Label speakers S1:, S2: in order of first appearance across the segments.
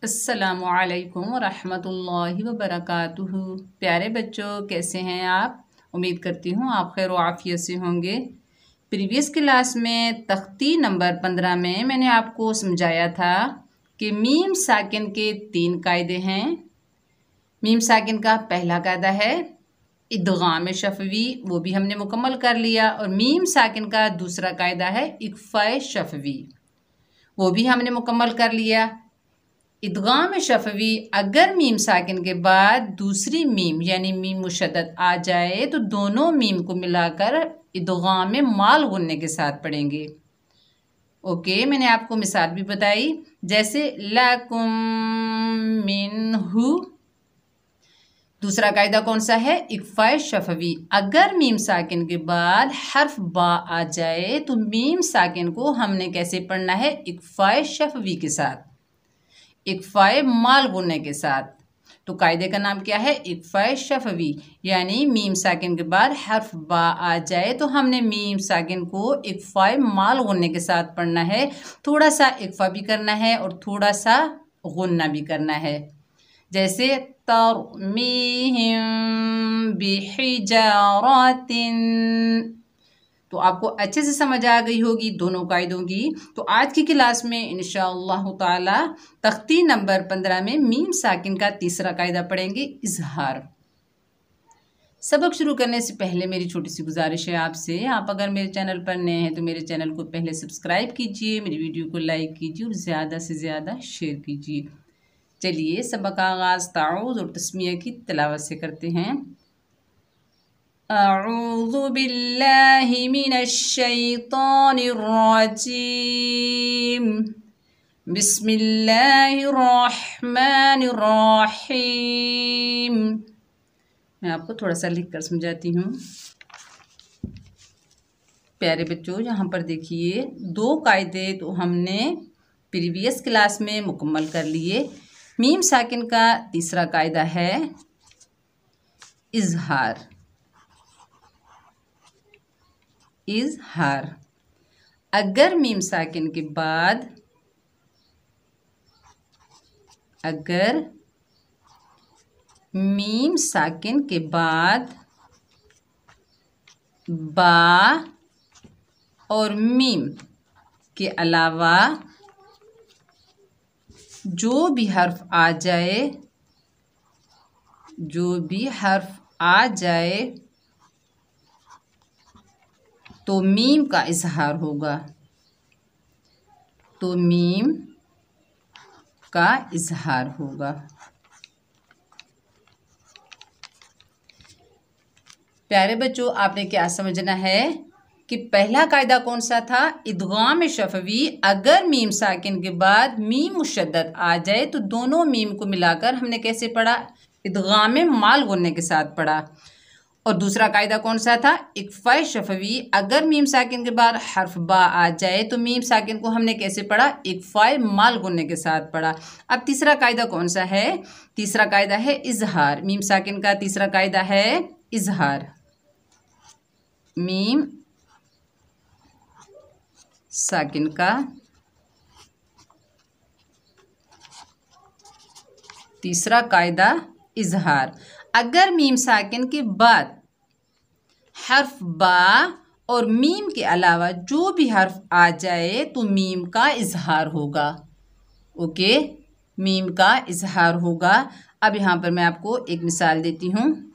S1: अस्सलामुअलैकुम रहमतुल्लाहि व बरकातुहू। प्यारे बच्चों, कैसे हैं आप? उम्मीद करती हूँ आप खैर आफियत से होंगे। प्रीवियस क्लास में तख्ती नंबर 15 में मैंने आपको समझाया था कि मीम साकिन के 3 कायदे हैं। मीम साकिन का पहला कायदा है इदगाम शफवी, वो भी हमने मुकम्मल कर लिया। और मीम साकिन का दूसरा कायदा है इख्फा शफवी, वो भी हमने मुकम्मल कर लिया। इदगाम शफवी, अगर मीम साकिन के बाद दूसरी मीम यानी मीम मुशद्दद आ जाए तो दोनों मीम को मिलाकर इदगाम माल गुन्ने के साथ पढ़ेंगे। ओके, मैंने आपको मिसाल भी बताई, जैसे लकुम मिन्हु। दूसरा कायदा कौन सा है? इख्फा शफवी, अगर मीम साकिन के बाद हर्फ बा आ जाए तो मीम साकिन को हमने कैसे पढ़ना है? इख्फा शफवी के साथ, इख्फाए माल गुन्ने के साथ। तो कायदे का नाम क्या है? इख्फाए शफवी, यानी मीम साकिन के बाद हर्फ बा आ जाए तो हमने मीम साकिन को इख्फाए माल गुन्ने के साथ पढ़ना है। थोड़ा सा इख्फा भी करना है और थोड़ा सा गुन्ना भी करना है। जैसे तरमीहिम बिहिजारतिन। तो आपको अच्छे से समझ आ गई होगी दोनों कायदों की। तो आज की क्लास में इंशाअल्लाह ताला तख्ती नंबर 15 में मीम साकिन का तीसरा कायदा पढ़ेंगे, इजहार। सबक शुरू करने से पहले मेरी छोटी सी गुजारिश है आपसे, आप अगर मेरे चैनल पर नए हैं तो मेरे चैनल को पहले सब्सक्राइब कीजिए, मेरी वीडियो को लाइक कीजिए और ज़्यादा से ज़्यादा शेयर कीजिए। चलिए सबक का आगाज़ ताऊज़ और तस्मीया की तिलावत से करते हैं। अऊज़ु बिल्लाहि मिनश शैतानिर रजीम। बिस्मिल्लाहिर रहमानिर रहीम। मैं आपको थोड़ा सा लिख कर समझाती हूँ। प्यारे बच्चों, यहाँ पर देखिए, 2 कायदे तो हमने प्रीवियस क्लास में मुकम्मल कर लिए। मीम साकिन का तीसरा कायदा है इजहार। इजहार, अगर मीम साकिन के बाद बा और मीम के अलावा जो भी हर्फ आ जाए तो मीम का इजहार होगा। प्यारे बच्चों, आपने क्या समझना है कि पहला कायदा कौन सा था? इदगाम शफवी, अगर मीम साकिन के बाद मीम मुशद्दद आ जाए तो दोनों मीम को मिलाकर हमने कैसे पढ़ा? इदगाम माल गुन्ने के साथ पढ़ा। और दूसरा कायदा कौन सा था? इख्फा शफवी, अगर मीम साकिन के बाद हर्फ बा आ जाए तो मीम साकिन को हमने कैसे पढ़ा? इख्फा माल गुन्ने के साथ पढ़ा। अब तीसरा कायदा कौन सा है? तीसरा कायदा है इजहार। मीम साकिन का तीसरा कायदा है इजहार। मीम साकिन का तीसरा कायदा इजहार, अगर मीम साकिन के बाद हर्फ बा और मीम के अलावा जो भी हर्फ आ जाए तो मीम का इजहार होगा। ओके, मीम का इजहार होगा। अब यहाँ पर मैं आपको एक मिसाल देती हूँ।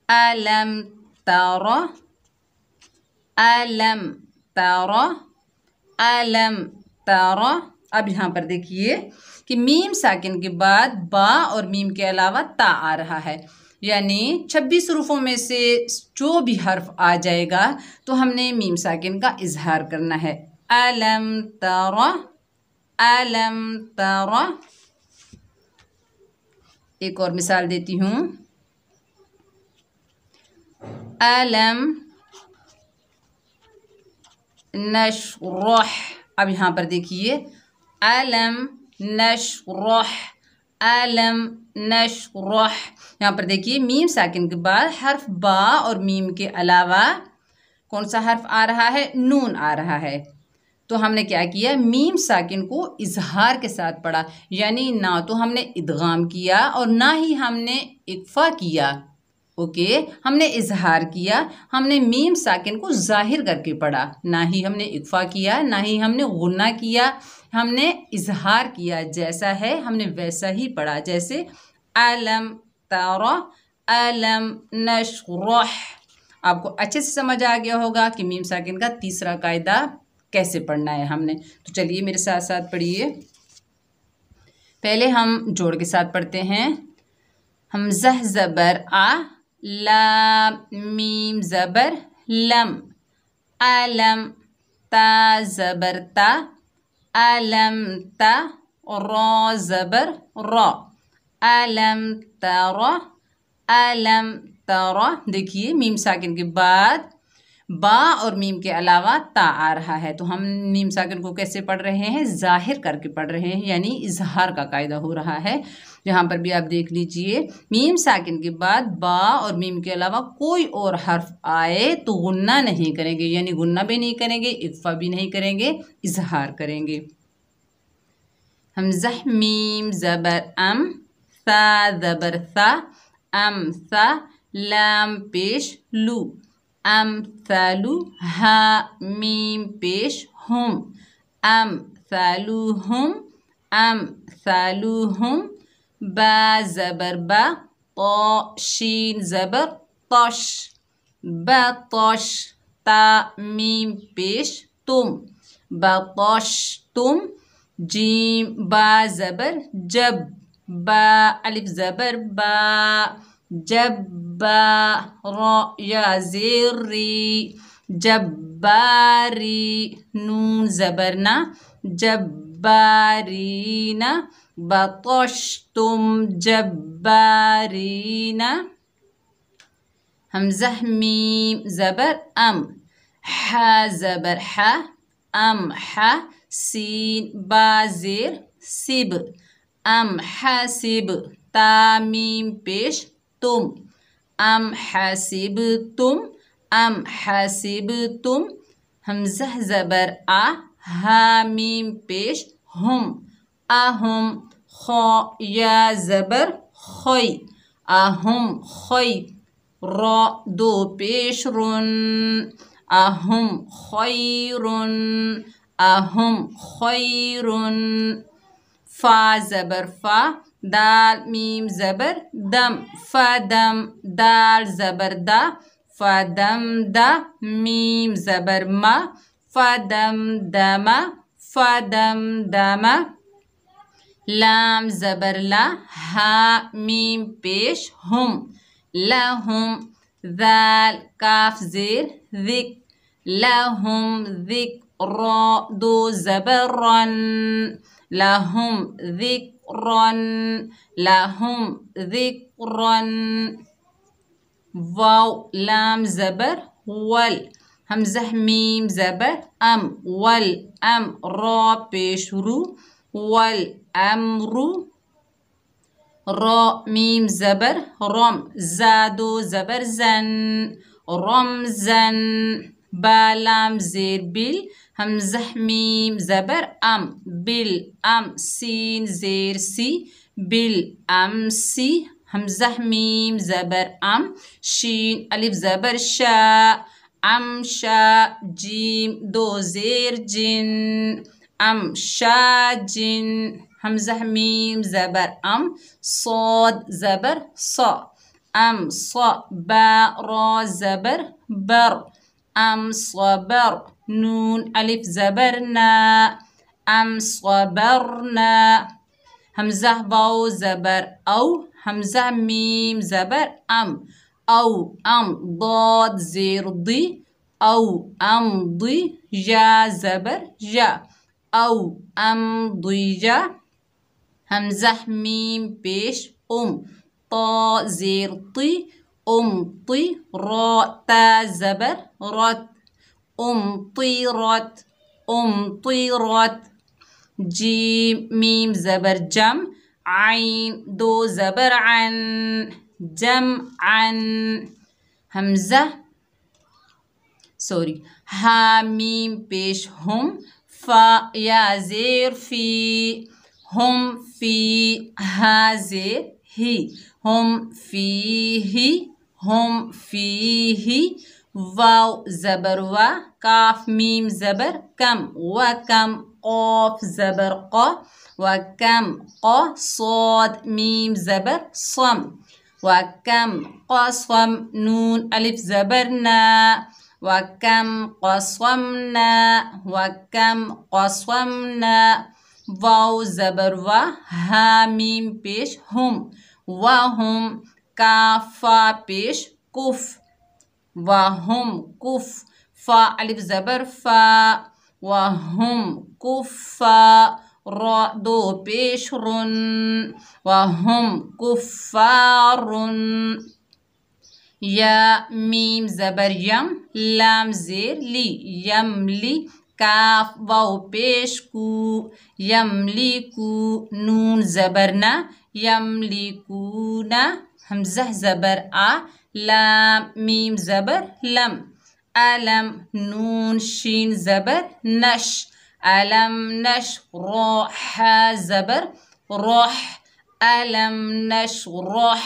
S1: अलम तरा, अलम तरा, अलम तरा। अब यहाँ पर देखिए कि मीम साकिन के बाद बा और मीम के अलावा ता आ रहा है, यानी 26 हुरूफों में से जो भी हर्फ आ जाएगा तो हमने मीम साकिन का इजहार करना है। अलम तरा, अलम तरा। एक और मिसाल देती हूँ। अलम नशरह। अब यहाँ पर देखिए, अलम नशरह, अलम नशरह। यहाँ पर देखिए मीम साकिन के बाद हर्फ बा और मीम के अलावा कौन सा हर्फ आ रहा है? नून आ रहा है। तो हमने क्या किया, मीम साकिन को इजहार के साथ पढ़ा, यानी ना तो हमने इदगाम किया और ना ही हमने इक्फा किया। ओके, हमने इजहार किया, हमने मीम साकिन को जाहिर करके पढ़ा, ना ही हमने इक्फा किया, ना ही हमने गुन्ना किया, हमने इजहार किया। जैसा है हमने वैसा ही पढ़ा, जैसे अलम तरा अलम नशरह। आपको अच्छे से समझ आ गया होगा कि मीम साकिन का तीसरा कायदा कैसे पढ़ना है हमने। तो चलिए मेरे साथ साथ पढ़िए। पहले हम जोड़ के साथ पढ़ते हैं। हमज़ा ज़बर आ, लाम मीम ज़बर लम, अलम ता ज़बर ता, अलम ता, रा ज़बर रा, अलम तरा अलम तरा। देखिए मीम साकिन के बाद बा और मीम के अलावा ता आ रहा है, तो हम मीम साकिन को कैसे पढ़ रहे हैं, जाहिर करके पढ़ रहे हैं, यानी इजहार का कायदा हो रहा है। यहाँ पर भी आप देख लीजिए, मीम साकिन के बाद बा और मीम के अलावा कोई और हर्फ आए तो गुन्ना नहीं करेंगे, यानी गुन्ना भी नहीं करेंगे, इक्फा भी नहीं करेंगे, इजहार करेंगे। हमज़ा मीम ज़बर अम, सा ज़बर सा, अम सा, लाम पेश लू, अमसालु, हा मीम पेश हुम, अमसालुहुम, अमसालुहुम, बा ज़बर बा, तो शीन ज़बर तश, बतश, ता मीम पेश तुम, बतश तुम, जीम बा ज़बर जब, बा अलिफ ज़बर बा, जब बा, रा या ज़ेर री, जब्बारी, नून ज़बर ना, जब्बारीना, बतश्तुम जब्बारीना। हमज़ा मीम ज़बर अम, हा ज़बर हा, अम हा, सीन बा ज़ेर सिब, अम हसिब, ता मीम पेश तुम, अम हसिबतुम, अम हसिबतुम। हमज़ा ज़बर आ, हा मीम पेश हुम, अहुम, खौ या ज़बर खोई, अहुम खोई, रा दो पेश रुन, अहुम खैरुन, अहुम खैरुन। फा ज़बर फा, दाल मीम ज़बर दम, फदम, दाल ज़बर दा, फदम दा, मीम ज़बर मा, फदम दमा, फदम दमा। लाम ज़बर ला, हा मीम पेश हुम, लहुम, दाल काफ ज़ेर ज़िक, लहुम ज़िक, रा दो ज़बर रन, लहुम ज़िक्रन, लहुम ज़िक्रन। वाव लाम ज़बर वल, हमज़ा मीम ज़बर अम, वल अम, रा पेश रू, वल अमरु, रा मीम ज़बर रम, ज़ादो ज़बर ज़न, रमज़न, बा लाम ज़ेर बिल, हमज़ा मीम ज़बर अम, बिल अम, सीन ज़ेर सी, बिल अम सी। हमज़ा मीम ज़बर अम, शीन अलिफ ज़बर शा, अम शा, जीम दो ज़ेर जिन, अम शा जिन। हमज़ा मीम ज़बर अम, सौद ज़बर सा, अम सा, बा रा ज़बर बर, अम सबर, नून अलिफ ज़बर ना, अम सबरना। हमज़ा वाव ज़बर औ, हमज़ा मीम ज़बर अम, औ अम, दाद ज़ेर दी, औ अम दी, या ज़बर या, औ अम दिया। हमज़ा मीम पेश ता ज़ेर ती, ती, रा ता ज़बर रत, तीरत, तीरत। जीम मीम ज़बर जम, आइन दो ज़बर अन, जम अन। हमज़ा हा मीम पेश हुम, फा या ज़ेर फी, हम फी हा ज़ेर ही, हम फीही, हम फीही। वाव ज़बर वा, काफ मीम ज़बर कम, व कम, क़ाफ ज़बर क़, व कम क़, सॉद मीम ज़बर सम, व कम क़सम, नून अलिफ ज़बर ना, व कम क़समना, व कम क़समना। वाव ज़बर वा, हा मीम पेश हम, व हम, काफा पेश कुफ, व हम कुफ, फा अलिफ ज़बर फा, व हम कुफ़ा, रा दो पेश रुन, व हम कुफ़ारुन। या मीम ज़बर यम, लाम ज़ेर ली, यमली, काफ वाव पेश कू, यमलिकू, नून ज़बर ना, यमलिकूना, हमज़ा ज़बर आ, लाम मीम ज़बर लम, अलम, नून शीन ज़बर नश, अलम नश, रा हा ज़बर रोह, अलम नश रोह,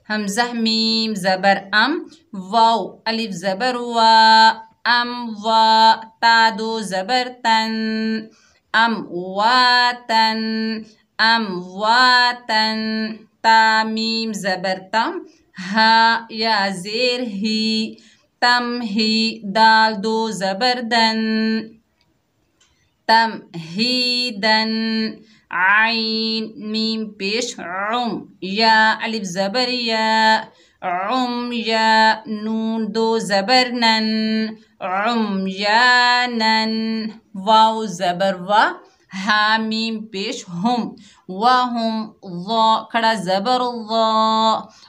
S1: हमज़ा मीम ज़बर अम, वाव अलिफ ज़बर वा, अम वा, ता दो ज़बर तन, अम वातन, अम वातन, ता मीम ज़बर तम, हा या ज़ेर ही, तम ही, दाल दो ज़बर दन, तम ही दन। आइन मीम पेश उम, या अलिफ ज़बर या, उम या, नून दो ज़बर नन, उम या नन। वाव ज़बर वा, हा मीम पेश हम, व हम, ज़ा खड़ा ज़बर ज़ा,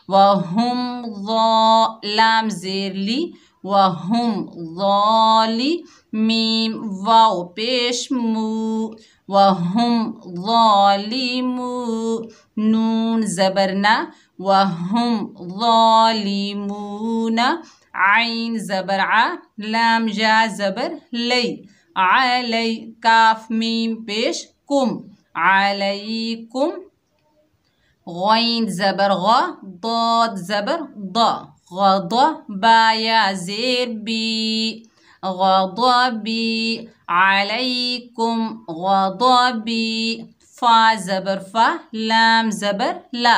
S1: व हम ज़ा, लाम ज़ेर ली, व हम ज़ाली, मीम वाव पेश मू, व हम ज़ालिमू, नून ज़बर ना, व हम ज़ालिमूना। आइन ज़बर आ, लाम जा ज़बर लई, अलई, काफ मीम पेश कुम, अलैकुम। गैन ज़बर गा, दाद ज़बर दा, गदा, बा या ज़ेर बी, गदाबी, अलैकुम गदाबी। फा ज़बर फा, लाम ज़बर ला,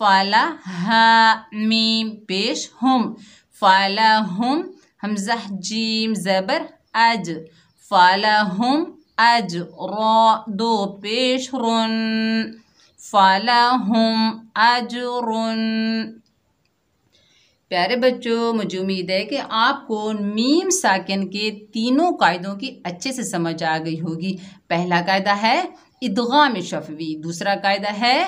S1: फाला, हा मीम पेश हम, फालाहुम, हमज़ा जीम ज़बर अज, फालाहुम अज, रा दो पेश रुन, फालाहुम अजरुन। प्यारे बच्चों, मुझे उम्मीद है कि आपको मीम साकिन के तीनों कायदों की अच्छे से समझ आ गई होगी। पहला कायदा है इदगाम शफवी, दूसरा कायदा है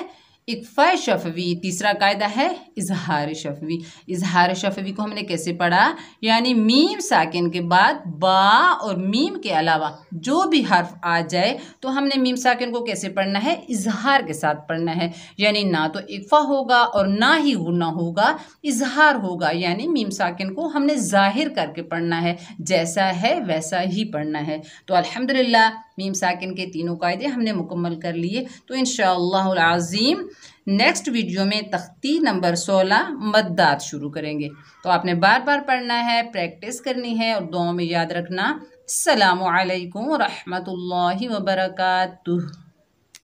S1: इक्फा शफवी, तीसरा कायदा है इजहार शफवी। इजहार शफवी को हमने कैसे पढ़ा, यानी मीम साकिन के बाद बा और मीम के अलावा जो भी हर्फ आ जाए तो हमने मीम साकिन को कैसे पढ़ना है, इजहार के साथ पढ़ना है। यानी ना तो इक्फा होगा और ना ही गुन्ना होगा, इजहार होगा। यानी मीम साकिन को हमने जाहिर करके पढ़ना है, जैसा है वैसा ही पढ़ना है। तो अल्हम्दुलिल्लाह मीम साकिन के तीनों कायदे हमने मुकम्मल कर लिए। तो इंशाअल्लाहुल अज़ीम नेक्स्ट वीडियो में तख्ती नंबर 16 मद्दात शुरू करेंगे। तो आपने बार बार पढ़ना है, प्रैक्टिस करनी है और दुआओं में याद रखना। अस्सलामु अलैकुम व रहमतुल्लाहि व बरकातुहू।